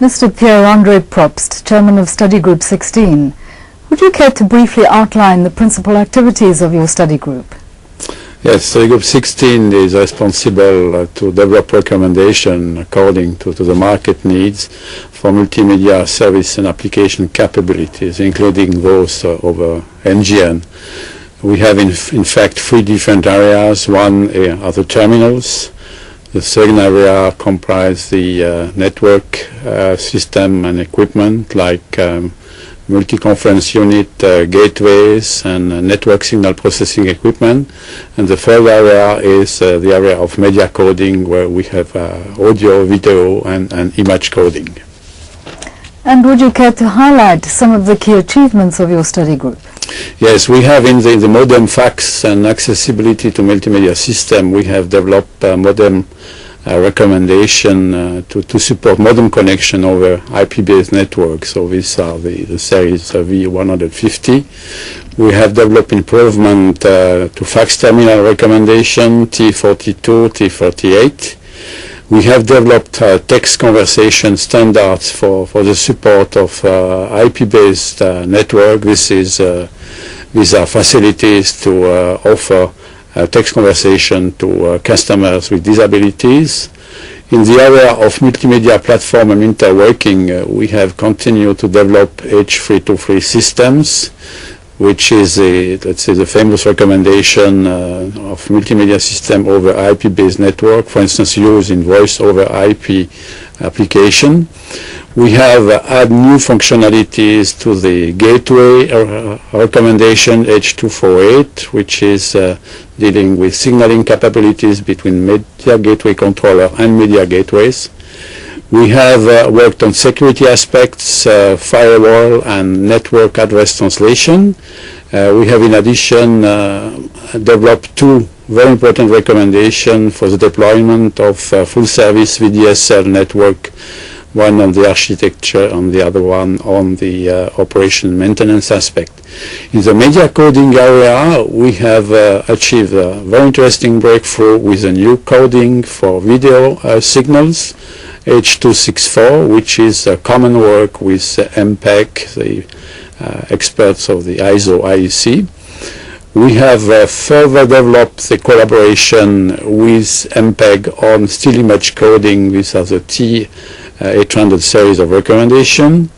Mr. Pierre-André Probst, Chairman of Study Group 16, would you care to briefly outline the principal activities of your study group? Yes, Study Group 16 is responsible to develop recommendations according to the market needs for multimedia service and application capabilities, including those over NGN. We have in fact three different areas. One are the terminals. The second area comprises the network system and equipment like multi-conference unit, gateways, and network signal processing equipment. And the third area is the area of media coding, where we have audio, video, and image coding. And would you care to highlight some of the key achievements of your study group? Yes, we have in the modem fax and accessibility to multimedia system, we have developed a modem recommendation to support modem connection over IP-based networks. So these are the series V150. We have developed improvement to fax terminal recommendation T42, T38. We have developed text conversation standards for the support of IP-based network. These are facilities to offer text conversation to customers with disabilities. In the area of multimedia platform and interworking, we have continued to develop H323 systems, which is let's say the famous recommendation of multimedia system over IP-based network, for instance, used in voice over IP application. We have added new functionalities to the gateway recommendation H248, which is dealing with signaling capabilities between media gateway controller and media gateways. We have worked on security aspects, firewall and network address translation. We have in addition developed two very important recommendations for the deployment of full service VDSL network, one on the architecture and the other one on the operation maintenance aspect. In the media coding area, we have achieved a very interesting breakthrough with a new coding for video signals, H264, which is a common work with MPEG, the experts of the ISO IEC. We have further developed the collaboration with MPEG on still image coding. These are the T800 series of recommendation.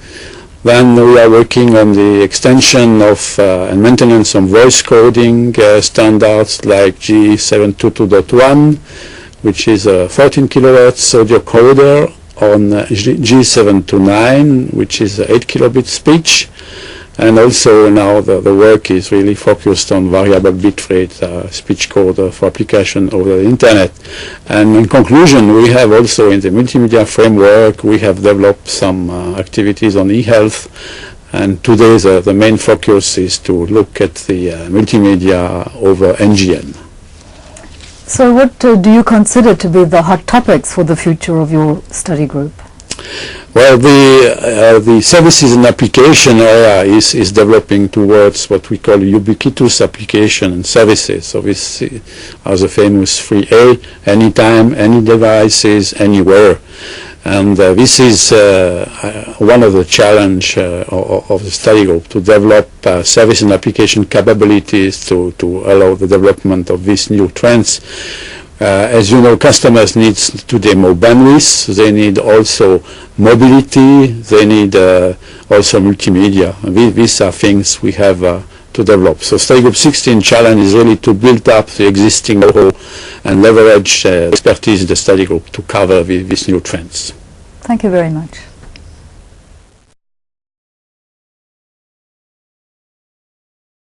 Then we are working on the extension of and maintenance of voice coding standards like G722.1, which is a 14 kilohertz audio coder, on G729, which is 8 kilobit speech. And also now the work is really focused on variable bitrate speech coder for application over the internet. And in conclusion, we have also in the multimedia framework, we have developed some activities on e-health. And today the main focus is to look at the multimedia over NGN. So what do you consider to be the hot topics for the future of your study group? Well, the services and application area is developing towards what we call ubiquitous application and services. So this are the famous 3A, anytime, any devices, anywhere. And this is one of the challenge of the study group, to develop service and application capabilities to allow the development of these new trends. As you know, customers need today more bandwidth. They need also mobility. They need also multimedia. These are things we have to develop. So Study Group 16 challenge is really to build up the existing know-how and leverage expertise in the study group to cover these new trends. Thank you very much.